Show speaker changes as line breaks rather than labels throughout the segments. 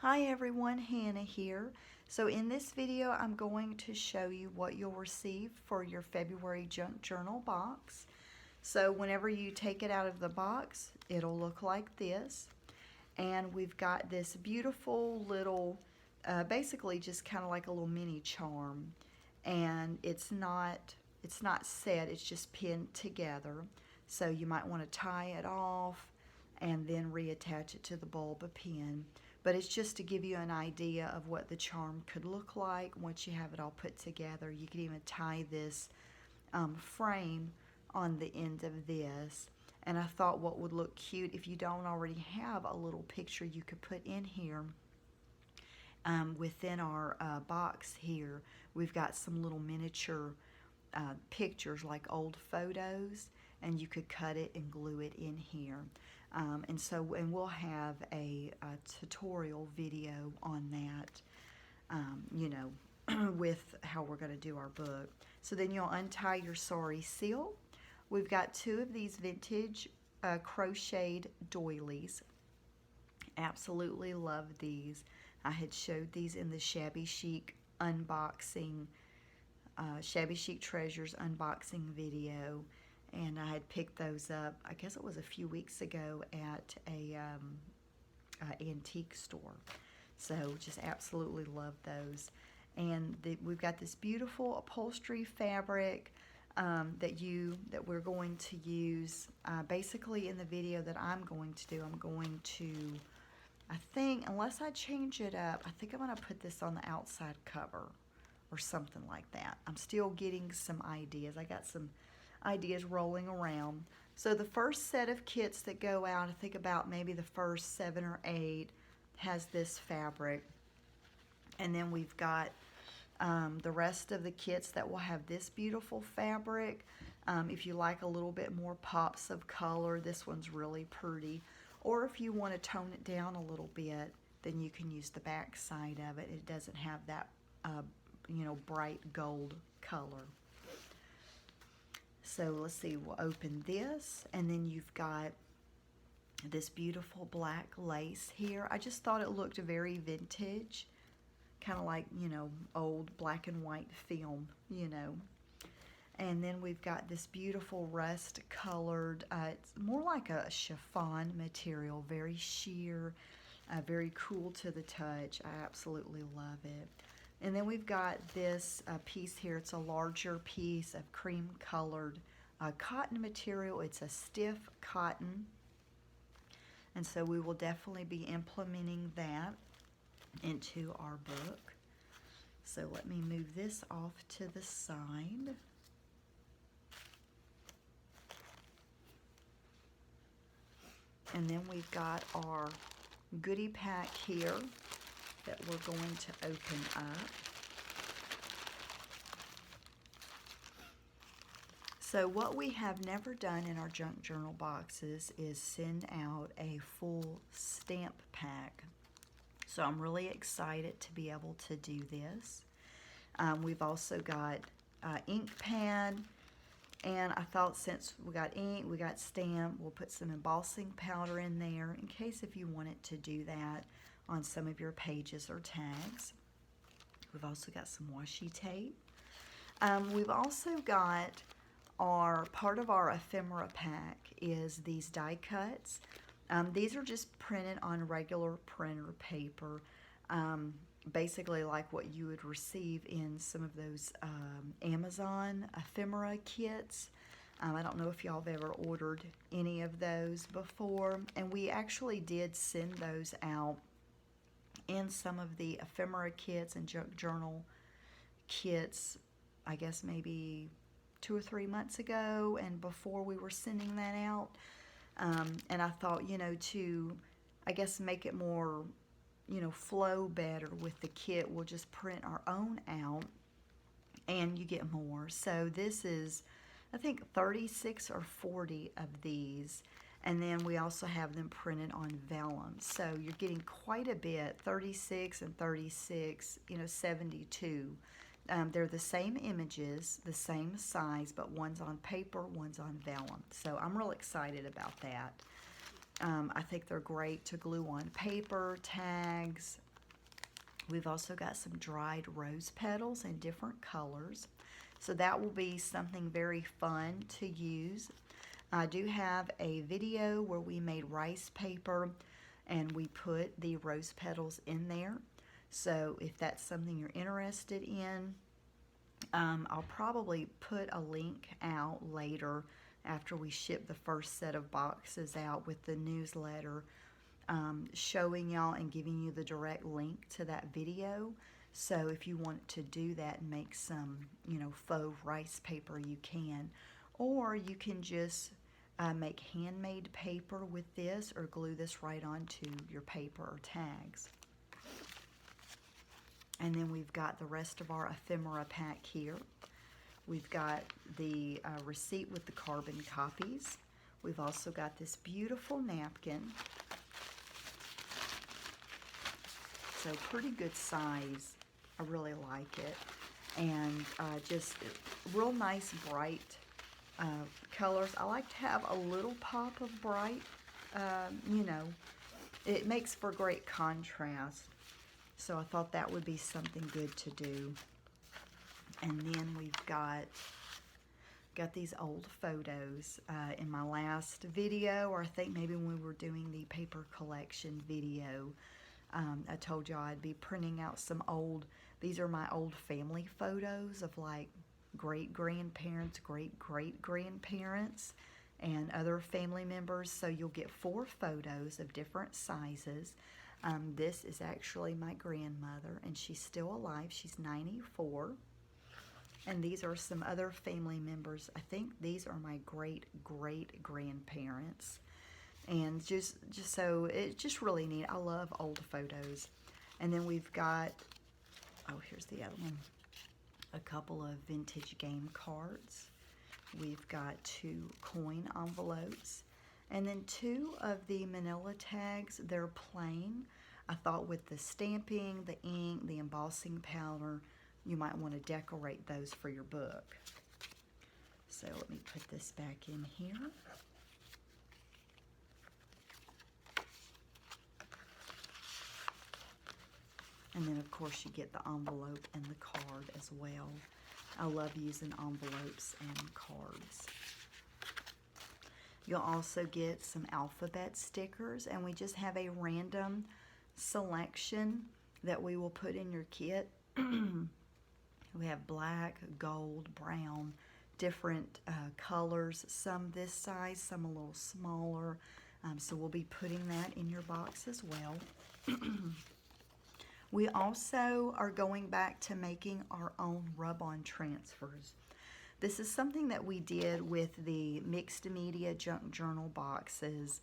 Hi everyone, Hannah here. So in this video, I'm going to show you what you'll receive for your February junk journal box. So whenever you take it out of the box, it'll look like this. And we've got this beautiful little, basically just kind of like a little mini charm. And it's not set, it's just pinned together. So you might want to tie it off and then reattach it to the bulb pin. But it's just to give you an idea of what the charm could look like once you have it all put together. You could even tie this frame on the end of this. And I thought what would look cute, if you don't already have a little picture you could put in here, within our box here, we've got some little miniature pictures like old photos, and you could cut it and glue it in here. And we'll have a tutorial video on that, with how we're going to do our book. So then you'll untie your sorry seal. We've got two of these vintage crocheted doilies. Absolutely love these. I had showed these in the Shabby Chic unboxing, Shabby Chic Treasures unboxing video. And I had picked those up, I guess it was a few weeks ago at a antique store. So just absolutely love those. And we've got this beautiful upholstery fabric that we're going to use. Basically in the video that I'm going to do, I'm going to, I think, unless I change it up, I think I'm going to put this on the outside cover or something like that. I'm still getting some ideas. I got some ideas rolling around. So the first set of kits that go out, I think about maybe the first 7 or 8, has this fabric. And then we've got the rest of the kits that will have this beautiful fabric. If you like a little bit more pops of color, this one's really pretty. Or if you want to tone it down a little bit, then you can use the back side of it. It doesn't have that bright gold color. So let's see, we'll open this, and then you've got this beautiful black lace here. I just thought it looked very vintage, kind of like, old black and white film, And then we've got this beautiful rust colored, it's more like a chiffon material, very sheer, very cool to the touch. I absolutely love it. And then we've got this piece here. It's a larger piece of cream colored cotton material. It's a stiff cotton. And so we will definitely be implementing that into our book. So let me move this off to the side. And then we've got our goodie pack here that we're going to open up. So what we have never done in our junk journal boxes is send out a full stamp pack. So I'm really excited to be able to do this. We've also got ink pad, and I thought since we got ink, we got stamp, we'll put some embossing powder in there in case if you wanted to do that on some of your pages or tags. We've also got some washi tape. We've also got part of our ephemera pack is these die cuts. These are just printed on regular printer paper, basically like what you would receive in some of those Amazon ephemera kits. I don't know if y'all have ever ordered any of those before, and we actually did send those out in some of the ephemera kits and junk journal kits, I guess maybe 2 or 3 months ago, and before we were sending that out. And I thought, to, I guess, make it more, flow better with the kit, we'll just print our own out and you get more. So this is, I think, 36 or 40 of these. And then we also have them printed on vellum. So you're getting quite a bit, 36 and 36, 72. They're the same images, the same size, but one's on paper, one's on vellum. So I'm real excited about that. I think they're great to glue on paper, tags, We've also got some dried rose petals in different colors. So that will be something very fun to use. I do have a video where we made rice paper and we put the rose petals in there. So if that's something you're interested in, I'll probably put a link out later after we ship the first set of boxes out with the newsletter, showing y'all and giving you the direct link to that video. So if you want to do that and make some, faux rice paper, you can. Or you can just make handmade paper with this or glue this right onto your paper or tags. And then we've got the rest of our ephemera pack here. We've got the receipt with the carbon copies. We've also got this beautiful napkin. So pretty good size. I really like it. And just real nice bright colors. I like to have a little pop of bright. It makes for great contrast. So I thought that would be something good to do. And then we've got these old photos. In my last video, or I think maybe when we were doing the paper collection video, I told y'all I'd be printing out some old, these are my old family photos of like great-grandparents, great-great-grandparents, and other family members. So you'll get 4 photos of different sizes. This is actually my grandmother, and she's still alive. She's 94. And these are some other family members. I think these are my great-great-grandparents. And just so, it's just really neat. I love old photos. And then we've got, here's the other one. A couple of vintage game cards. We've got 2 coin envelopes. And then 2 of the manila tags, they're plain. I thought with the stamping, the ink, the embossing powder, you might want to decorate those for your book. So let me put this back in here. And then of course you get the envelope and the card as well. I love using envelopes and cards. You'll also get some alphabet stickers, and we just have a random selection that we will put in your kit. We have black, gold, brown, different colors, some this size, some a little smaller. So we'll be putting that in your box as well. We also are going back to making our own rub-on transfers. This is something that we did with the mixed media junk journal boxes.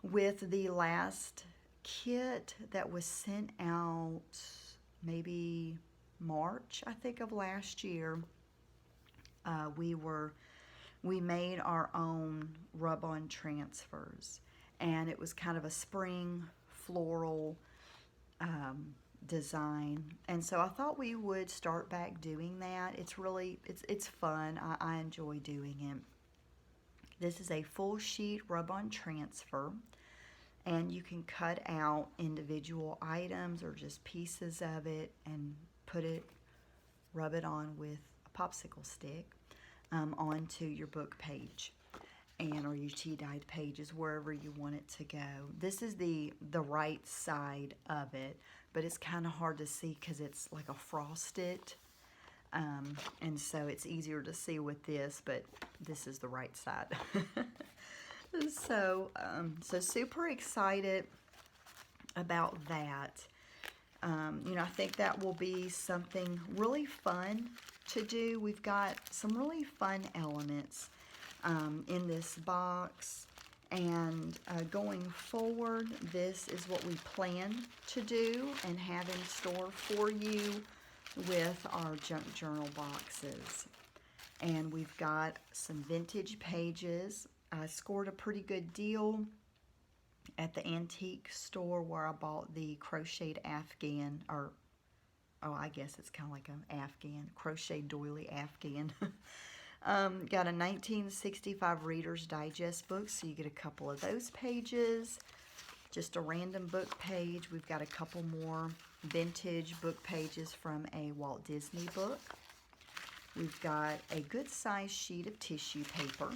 With the last kit that was sent out maybe March, I think, of last year, we made our own rub-on transfers, and it was kind of a spring floral design, and so I thought we would start back doing that. It's fun. I enjoy doing it. This is a full sheet rub-on transfer, and you can cut out individual items or just pieces of it and rub it on with a popsicle stick onto your book page or your tea-dyed pages, wherever you want it to go. This is the right side of it, but it's kind of hard to see because it's like a frosted, and so it's easier to see with this, but this is the right side. So super excited about that. I think that will be something really fun to do. We've got some really fun elements in this box, and going forward, this is what we plan to do and have in store for you with our junk journal boxes. And we've got some vintage pages. I scored a pretty good deal at the antique store where I bought the crocheted Afghan, or I guess it's kind of like an Afghan, crochet doily Afghan. Got a 1965 Reader's Digest book, so you get a couple of those pages. just a random book page. We've got a couple more vintage book pages from a Walt Disney book. We've got a good sized sheet of tissue paper.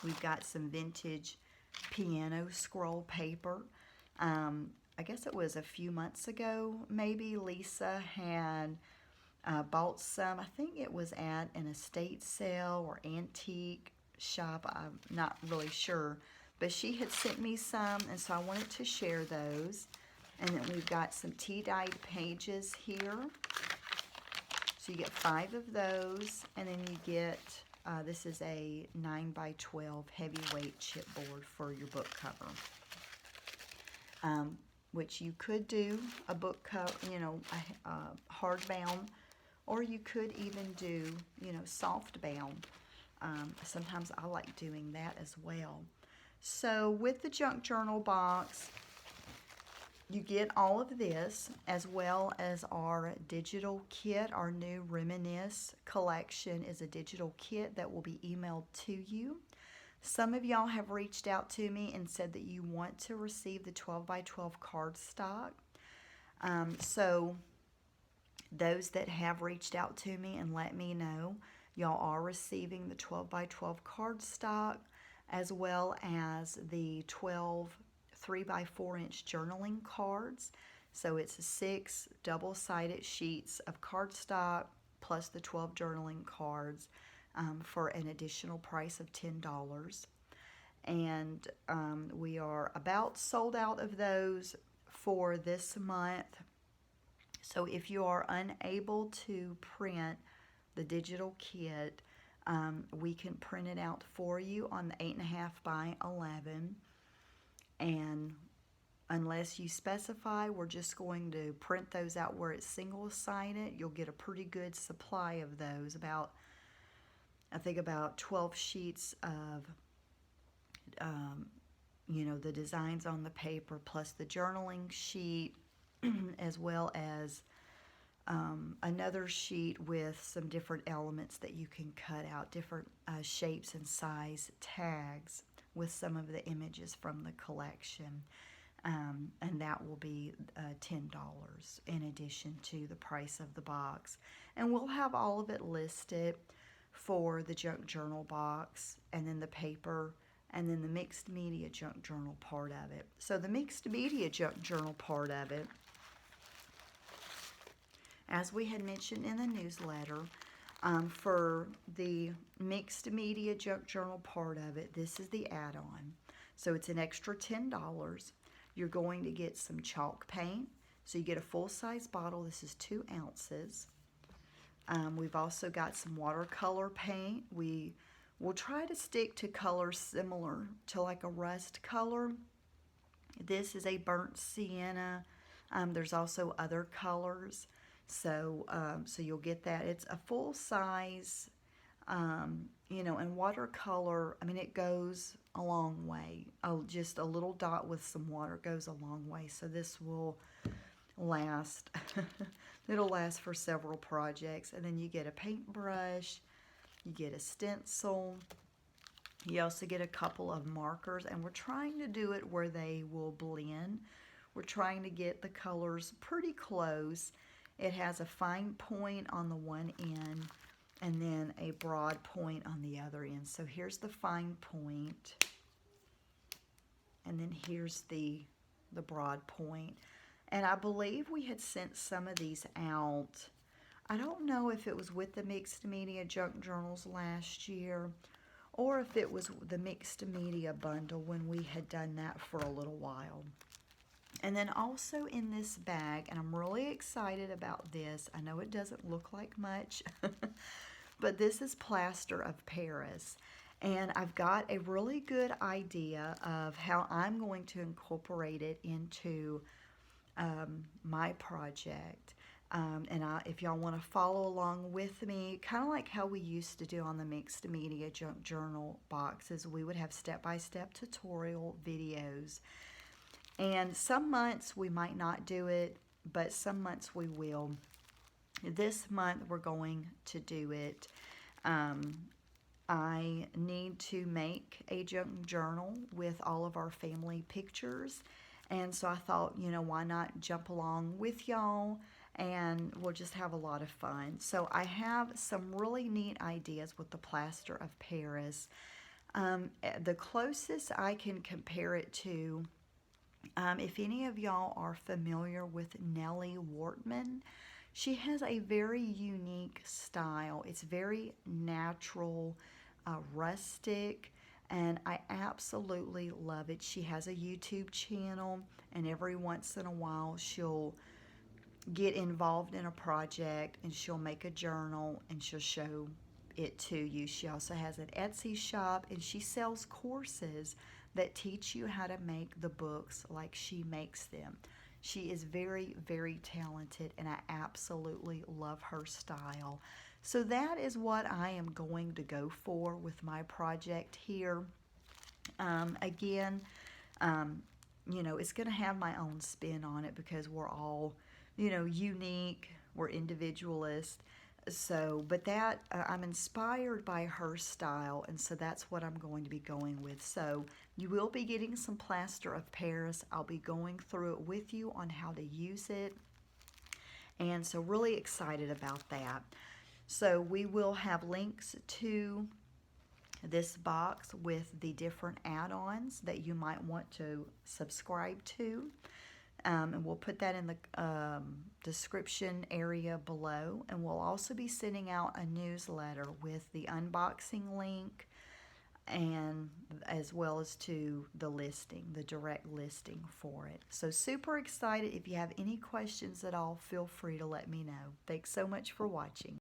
We've got some vintage piano scroll paper. I guess it was a few months ago, maybe Lisa had bought some. I think it was at an estate sale or antique shop. I'm not really sure. But she had sent me some, and so I wanted to share those. And then we've got some tea-dyed pages here. So you get 5 of those, and then you get, this is a 9x12 heavyweight chipboard for your book cover. Which you could do a book cover, you know, hardbound, or you could even do, you know, softbound. Sometimes I like doing that as well. So with the junk journal box, you get all of this, as well as our digital kit. Our new Reminisce collection is a digital kit that will be emailed to you. Some of y'all have reached out to me and said that you want to receive the 12x12 cardstock. So those that have reached out to me and let me know, y'all are receiving the 12x12 cardstock, as well as the 12 3x4-inch journaling cards. So it's 6 double-sided sheets of cardstock plus the 12 journaling cards for an additional price of $10. And we are about sold out of those for this month. So if you are unable to print the digital kit, we can print it out for you on the 8.5 by 11. And unless you specify, we're just going to print those out where it's single-sided. You'll get a pretty good supply of those. I think about 12 sheets of, you know, the designs on the paper, plus the journaling sheet, as well as another sheet with some different elements that you can cut out, different shapes and size tags with some of the images from the collection. And that will be $10 in addition to the price of the box. And we'll have all of it listed for the junk journal box, and then the paper, and then the mixed media junk journal part of it. So the mixed media junk journal part of it, as we had mentioned in the newsletter, for the mixed media junk journal part of it, this is the add-on. So it's an extra $10. You're going to get some chalk paint. So you get a full-size bottle. This is 2 ounces. We've also got some watercolor paint. We will try to stick to colors similar to like a rust color. This is a burnt sienna. There's also other colors. So you'll get that. It's a full size, you know, and watercolor, I mean, it goes a long way. Just a little dot with some water goes a long way. So this will last. It'll last for several projects. And then you get a paintbrush, you get a stencil, you also get a couple of markers, and we're trying to do it where they will blend. We're trying to get the colors pretty close. It has a fine point on the one end and then a broad point on the other end. So here's the fine point, and then here's the broad point. And I believe we had sent some of these out. I don't know if it was with the mixed media junk journals last year, or if it was the mixed media bundle when we had done that for a little while. And then also in this bag, and I'm really excited about this. I know it doesn't look like much, but this is plaster of Paris. And I've got a really good idea of how I'm going to incorporate it into my project. If y'all want to follow along with me, kind of like how we used to do on the mixed media junk journal boxes, we would have step-by-step tutorial videos. And some months we might not do it, but some months we will. This month we're going to do it I need to make a junk journal with all of our family pictures. And so I thought, why not jump along with y'all and we'll just have a lot of fun. So I have some really neat ideas with the plaster of Paris. The closest I can compare it to, if any of y'all are familiar with Nellie Wortman, she has a very unique style. It's very natural, rustic, and I absolutely love it. She has a YouTube channel, and every once in a while she'll get involved in a project and she'll make a journal and she'll show it to you. She also has an Etsy shop and she sells courses that teach you how to make the books like she makes them. She is very, very talented and I absolutely love her style. So that is what I am going to go for with my project here. Again, it's going to have my own spin on it because we're all, unique, we're individualist. So, but that, I'm inspired by her style, and so that's what I'm going to be going with. So, you will be getting some plaster of Paris. I'll be going through it with you on how to use it. And so, really excited about that. So, we will have links to this box with the different add-ons that you might want to subscribe to. And we'll put that in the description area below. And we'll also be sending out a newsletter with the unboxing link and as well as to the listing, the direct listing for it. So super excited. If you have any questions at all, feel free to let me know. Thanks so much for watching.